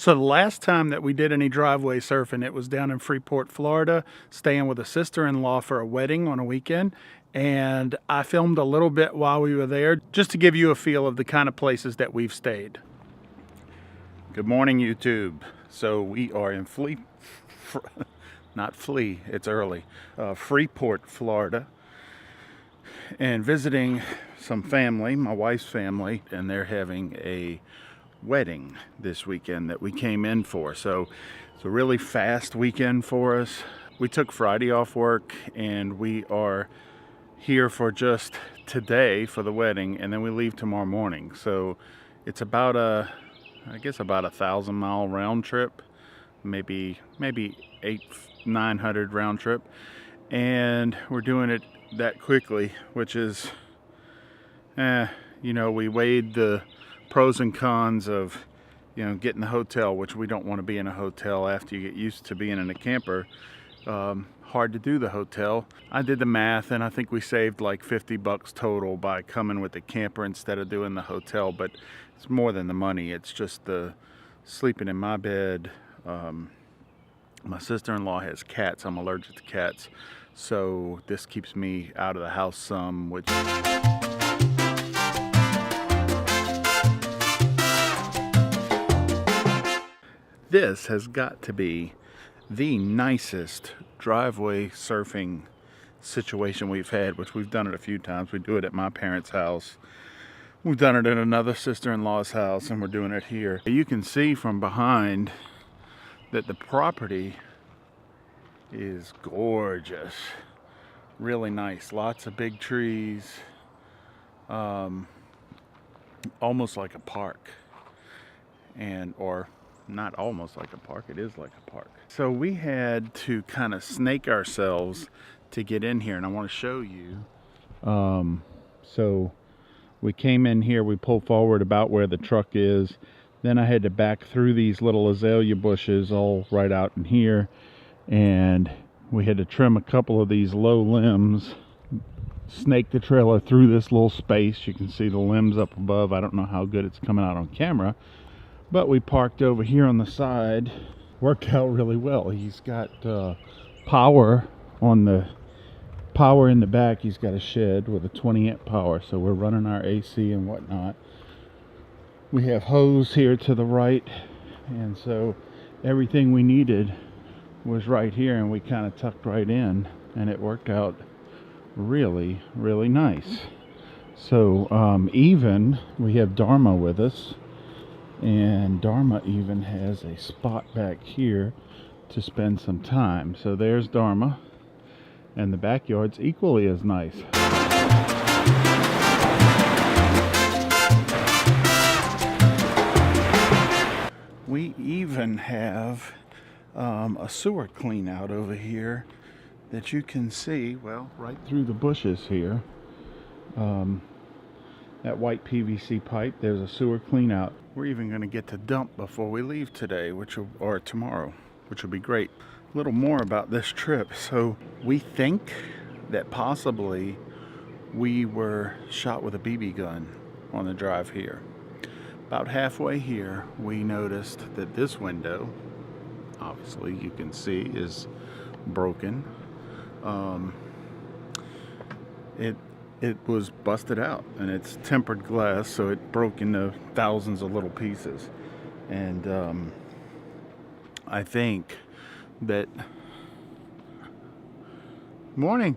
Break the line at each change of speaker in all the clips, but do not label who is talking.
So the last time that we did any driveway surfing, it was down in Freeport, Florida, staying with a sister-in-law for a wedding on a weekend. And I filmed a little bit while we were there, just to give you a feel of the kind of places that we've stayed. Good morning, YouTube. So we are in it's early, Freeport, Florida, and visiting some family, my wife's family, and they're having a wedding this weekend that we came in for. So it's a really fast weekend for us. We took Friday off work and we are here for just today for the wedding, and then we leave tomorrow morning. So it's about a 1,000-mile round trip, maybe 800-900 round trip, and we're doing it that quickly, which is we weighed the pros and cons of getting the hotel, which we don't want to be in a hotel after you get used to being in a camper. Hard to do the hotel. I did the math and I think we saved like $50 total by coming with the camper instead of doing the hotel, but it's more than the money. It's just the sleeping in my bed. My sister-in-law has cats. I'm allergic to cats, so this keeps me out of the house some, which this has got to be the nicest driveway surfing situation we've had, which we've done it a few times. We do it at my parents' house. We've done it at another sister-in-law's house, and we're doing it here. You can see from behind that the property is gorgeous. Really nice. Lots of big trees. Almost like a park. Or not almost like a park, it is like a park. So we had to kind of snake ourselves to get in here, and I want to show you. So we came in here, we pulled forward about where the truck is, then I had to back through these little azalea bushes all right out in here, and we had to trim a couple of these low limbs, snake the trailer through this little space. You can see the limbs up above. I don't know how good it's coming out on camera, but we parked over here on the side. Worked out really well. He's got power in the back. He's got a shed with a 20-amp power, so we're running our AC and whatnot. We have hose here to the right, and so everything we needed was right here, and we kind of tucked right in, and it worked out really, really nice. So even we have Dharma with us, and Dharma even has a spot back here to spend some time. So there's Dharma, and the backyard's equally as nice. We even have a sewer clean out over here that you can see, well, right through the bushes here. That white PVC pipe, there's a sewer clean out. We're even going to get to dump before we leave today, or tomorrow, which will be great. A little more about this trip. So we think that possibly we were shot with a BB gun on the drive here. About halfway here, we noticed that this window, obviously you can see, is broken. It was busted out, and it's tempered glass, so it broke into thousands of little pieces. And I think that... Morning.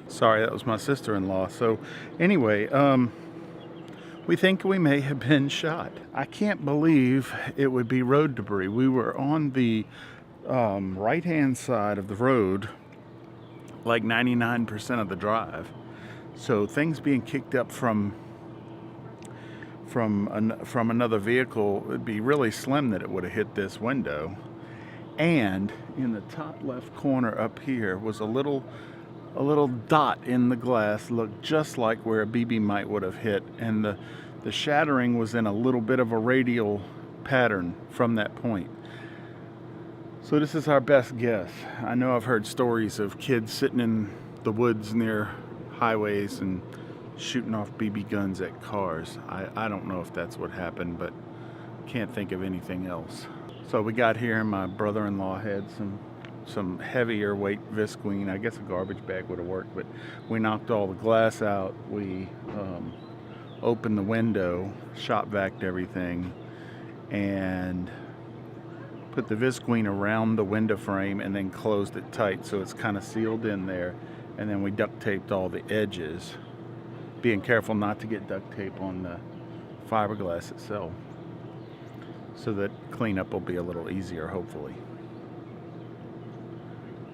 Sorry, that was my sister-in-law. So anyway, we think we may have been shot. I can't believe it would be road debris. We were on the right-hand side of the road, like 99% of the drive. So things being kicked up from another vehicle, would be really slim that it would have hit this window. And in the top left corner up here was a little dot in the glass, looked just like where a BB might would have hit, and the shattering was in a little bit of a radial pattern from that point. So this is our best guess. I know I've heard stories of kids sitting in the woods near highways and shooting off BB guns at cars. I don't know if that's what happened, but can't think of anything else. So we got here and my brother-in-law had some heavier weight visqueen. I guess a garbage bag would have worked, but we knocked all the glass out. We opened the window, shop vacuumed everything, and put the visqueen around the window frame and then closed it tight so it's kind of sealed in there. And then we duct taped all the edges, being careful not to get duct tape on the fiberglass itself, so that cleanup will be a little easier, hopefully.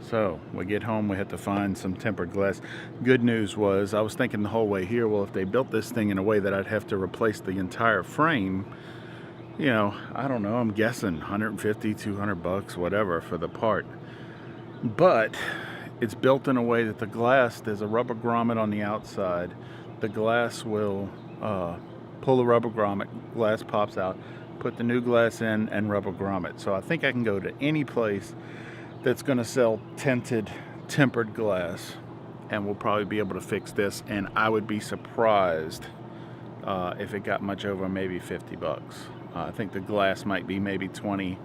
So we get home, we have to find some tempered glass. Good news was, I was thinking the whole way here, well, if they built this thing in a way that I'd have to replace the entire frame, you know, I don't know, I'm guessing 150, 200 bucks, whatever, for the part. But it's built in a way that the glass, there's a rubber grommet on the outside. The glass will pull the rubber grommet, glass pops out, put the new glass in, and rubber grommet. So I think I can go to any place that's going to sell tinted, tempered glass, and we'll probably be able to fix this. And I would be surprised if it got much over maybe 50 bucks. I think the glass might be maybe 20,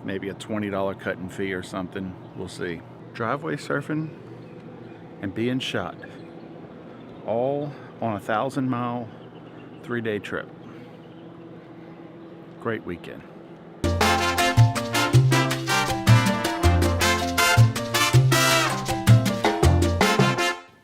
maybe a $20 cutting fee or something. We'll see. Driveway surfing and being shot, all on a 1,000-mile, 3-day trip. Great weekend.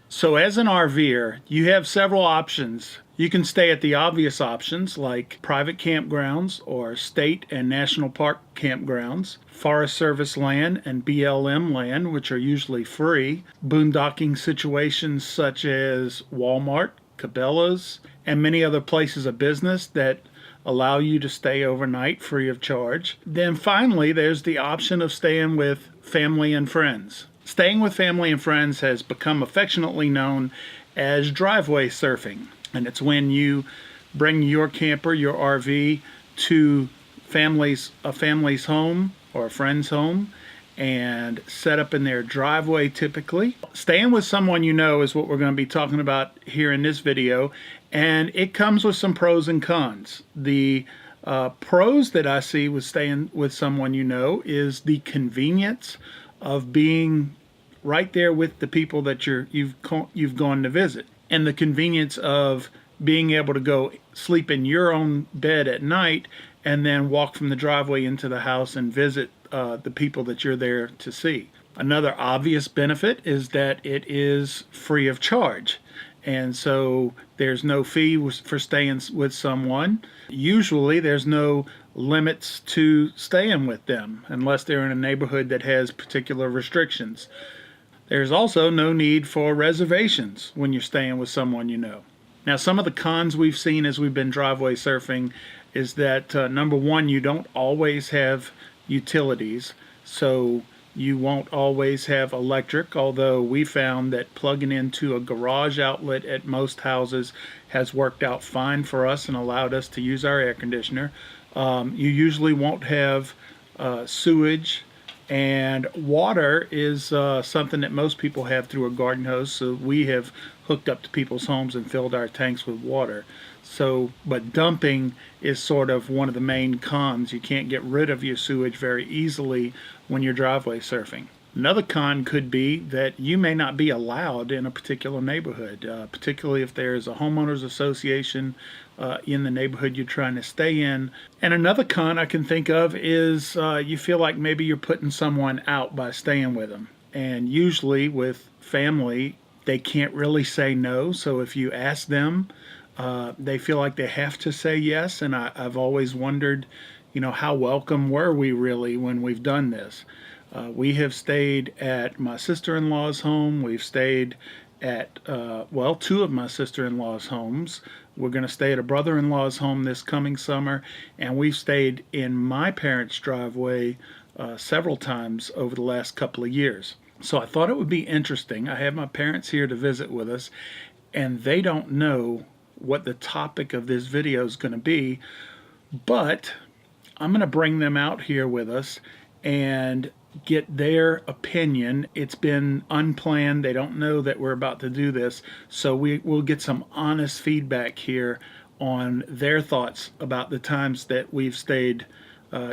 So as an RVer, you have several options. You can stay at the obvious options like private campgrounds or state and national park campgrounds, Forest Service land and BLM land, which are usually free, boondocking situations such as Walmart, Cabela's, and many other places of business that allow you to stay overnight free of charge. Then finally, there's the option of staying with family and friends. Staying with family and friends has become affectionately known as driveway surfing. And it's when you bring your camper, your RV, to a family's home or a friend's home and set up in their driveway typically. Staying with someone you know is what we're going to be talking about here in this video. And it comes with some pros and cons. The pros that I see with staying with someone you know is the convenience of being right there with the people that you've gone to visit, and the convenience of being able to go sleep in your own bed at night and then walk from the driveway into the house and visit the people that you're there to see. Another obvious benefit is that it is free of charge, and so there's no fee for staying with someone. Usually there's no limits to staying with them unless they're in a neighborhood that has particular restrictions. There's also no need for reservations when you're staying with someone you know. Now, some of the cons we've seen as we've been driveway surfing is that, number one, you don't always have utilities, so you won't always have electric, although we found that plugging into a garage outlet at most houses has worked out fine for us and allowed us to use our air conditioner. You usually won't have sewage, and water is something that most people have through a garden hose, so we have hooked up to people's homes and filled our tanks with water. So, but dumping is sort of one of the main cons. You can't get rid of your sewage very easily when you're driveway surfing. Another con could be that you may not be allowed in a particular neighborhood, particularly if there's a homeowners association in the neighborhood you're trying to stay in. And another con I can think of is you feel like maybe you're putting someone out by staying with them. And usually with family, they can't really say no. So if you ask them, they feel like they have to say yes. And I've always wondered, how welcome were we really when we've done this? We have stayed at my sister-in-law's home. We've stayed at, two of my sister-in-law's homes. We're going to stay at a brother-in-law's home this coming summer. And we've stayed in my parents' driveway several times over the last couple of years. So I thought it would be interesting. I have my parents here to visit with us, and they don't know what the topic of this video is going to be. But I'm going to bring them out here with us and get their opinion. It's been unplanned. They don't know that we're about to do this, so we'll get some honest feedback here on their thoughts about the times that we've stayed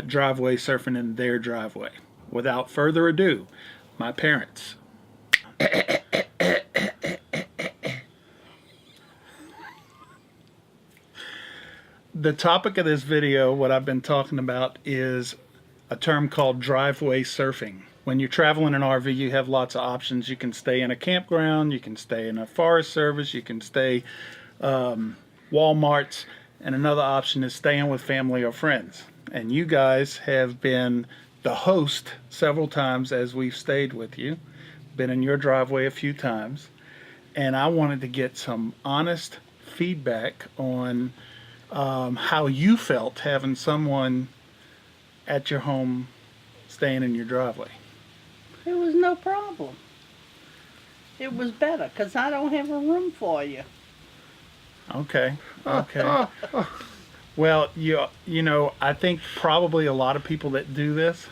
driveway surfing in their driveway. Without further ado, my parents. The topic of this video, what I've been talking about, is a term called driveway surfing. When you're traveling in an RV, you have lots of options. You can stay in a campground, you can stay in a Forest Service, you can stay Walmarts, and another option is staying with family or friends. And you guys have been the host several times as we've stayed with you, been in your driveway a few times, and I wanted to get some honest feedback on how you felt having someone at your home staying in your driveway.
It was no problem. It was better because I don't have a room for you.
Okay. Well, you know, I think probably a lot of people that do this.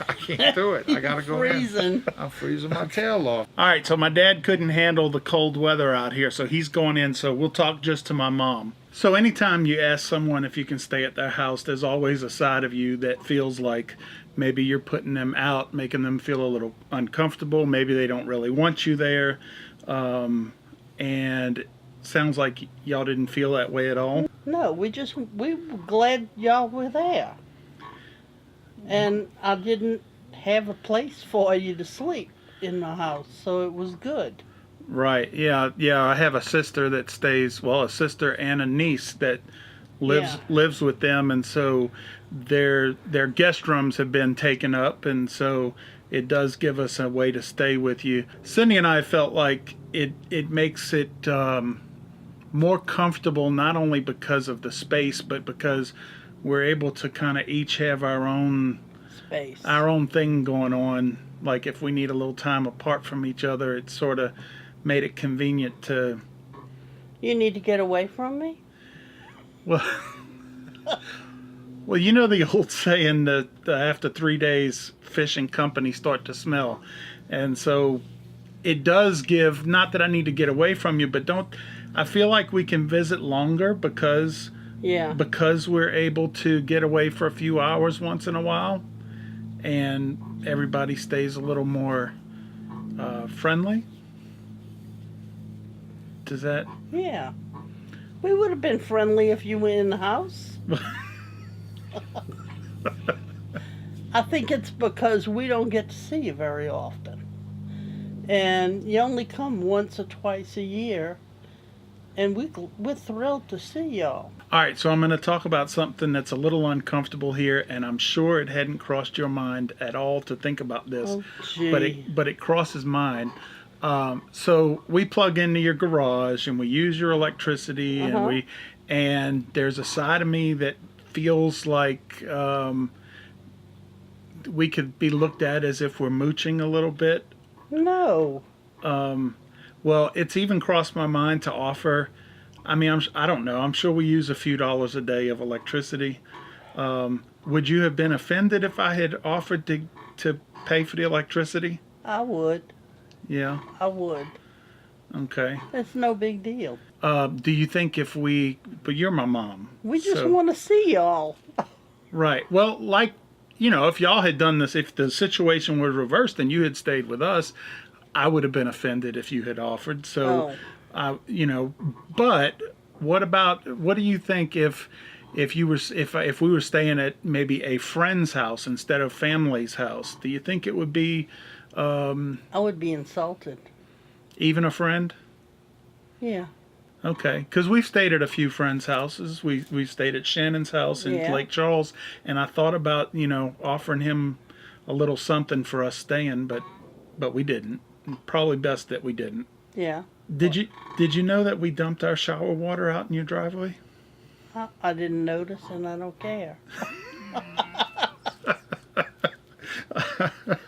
I can't do it. I gotta go
freezing.
I'm freezing my tail off.
All right, so my dad couldn't handle the cold weather out here, so he's going in, so we'll talk just to my mom. So anytime you ask someone if you can stay at their house, there's always a side of you that feels like maybe you're putting them out, making them feel a little uncomfortable. Maybe they don't really want you there. And sounds like y'all didn't feel that way at all.
No, we were glad y'all were there. And I didn't have a place for you to sleep in the house, so it was good.
Right. Yeah. I have a sister that stays, well, a sister and a niece that lives with them, and so their guest rooms have been taken up, and so it does give us a way to stay with you. Cindy and I felt like it makes it more comfortable, not only because of the space, but because we're able to kind of each have our own
space,
our own thing going on. Like if we need a little time apart from each other, it sort of made it convenient to...
You need to get away from me?
Well, well, you know the old saying that after 3 days, fish and company start to smell. And so it does give, not that I need to get away from you, but I feel like we can visit longer because we're able to get away for a few hours once in a while, and everybody stays a little more friendly. Does that?
Yeah. We would have been friendly if you were in the house. I think it's because we don't get to see you very often. And you only come once or twice a year. And we're thrilled to see y'all.
All right, so I'm going to talk about something that's a little uncomfortable here, and I'm sure it hadn't crossed your mind at all to think about this.
Oh, gee.
But it crosses mine. So we plug into your garage and we use your electricity, and there's a side of me that feels like we could be looked at as if we're mooching a little bit.
No.
Well, it's even crossed my mind to offer. I mean, I don't know. I'm sure we use a few dollars a day of electricity. Would you have been offended if I had offered to pay for the electricity?
I would.
Yeah.
I would.
Okay.
It's no big deal.
Do you think but you're my mom.
We just want to see y'all.
Right. Well, like, you know, if y'all had done this, if the situation were reversed and you had stayed with us, I would have been offended if you had offered. So, you know, but what do you think if we were staying at maybe a friend's house instead of family's house? Do you think it would be...
I would be insulted.
Even a friend?
Yeah.
Okay, because we've stayed at a few friends' houses. We've stayed at Shannon's house in Lake Charles, and I thought about, you know, offering him a little something for us staying, but we didn't. Probably best that we didn't.
Yeah.
Did you know that we dumped our shower water out in your driveway?
I didn't notice, and I don't care.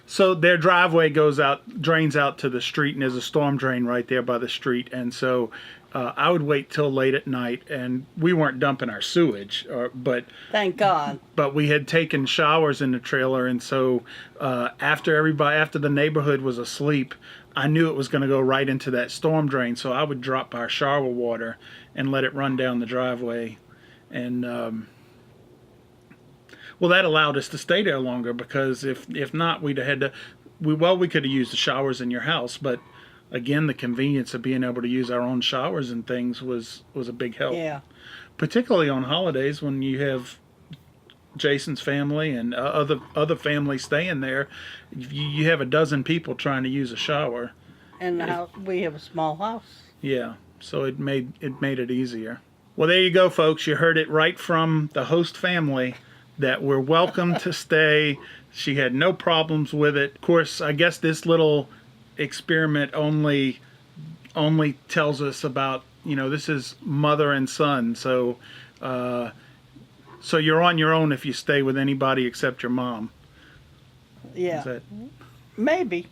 So their driveway drains out to the street, and there's a storm drain right there by the street. And so I would wait till late at night, and we weren't dumping our sewage, but
thank God.
But we had taken showers in the trailer, and so after the neighborhood was asleep, I knew it was going to go right into that storm drain, so I would drop our shower water and let it run down the driveway. And well, that allowed us to stay there longer, because if not, we'd have had to. We could have used the showers in your house, but again, the convenience of being able to use our own showers and things was a big help.
Yeah.
Particularly on holidays when you have Jason's family and other families staying there. You have a dozen people trying to use a shower.
And we have a small house.
Yeah, so it made it easier. Well, there you go, folks. You heard it right from the host family that we're welcome to stay. She had no problems with it. Of course, I guess this little experiment only tells us about, this is mother and son. So so you're on your own if you stay with anybody except your mom.
Yeah. Maybe.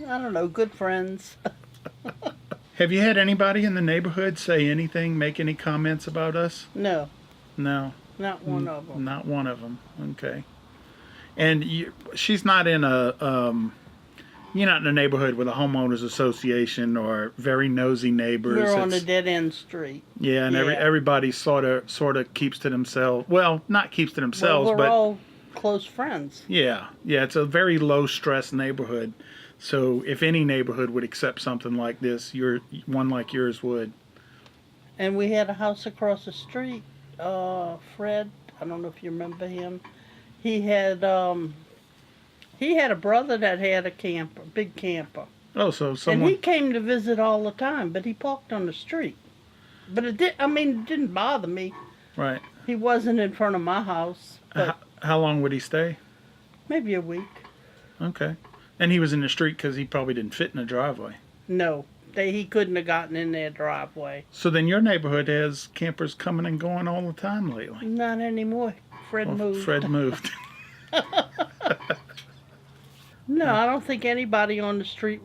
I don't know. Good friends.
Have you had anybody in the neighborhood say anything, make any comments about us?
No.
No.
Not one of them.
Not one of them. Okay. And she's not in you're not in a neighborhood with a homeowners association or very nosy neighbors.
We're on a dead end street.
Yeah, and everybody sort of keeps to themselves. Well, not keeps to themselves,
we're
but
all close friends.
Yeah, it's a very low stress neighborhood. So if any neighborhood would accept something like this, one like yours would.
And we had a house across the street. Fred, I don't know if you remember him. He had a brother that had a big camper.
Oh, so someone.
And he came to visit all the time, but he parked on the street. But it didn't bother me.
Right.
He wasn't in front of my house. But
how long would he stay?
Maybe a week.
Okay. And he was in the street because he probably didn't fit in the driveway.
No, he couldn't have gotten in their driveway.
So then your neighborhood has campers coming and going all the time lately?
Not anymore. Fred moved.
Fred moved.
No, I don't think anybody on the street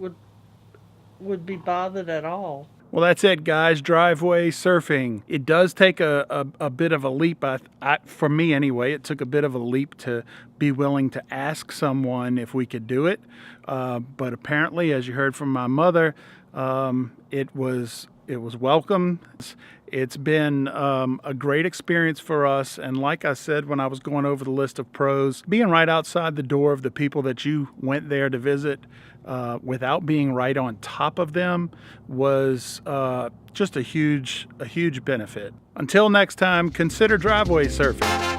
would be bothered at all.
Well, that's it, guys. Driveway surfing. It does take a bit of a leap. For me, anyway, it took a bit of a leap to be willing to ask someone if we could do it. But apparently, as you heard from my mother, it was welcome. It's been a great experience for us. And like I said, when I was going over the list of pros, being right outside the door of the people that you went there to visit without being right on top of them was just a huge benefit. Until next time, consider driveway surfing.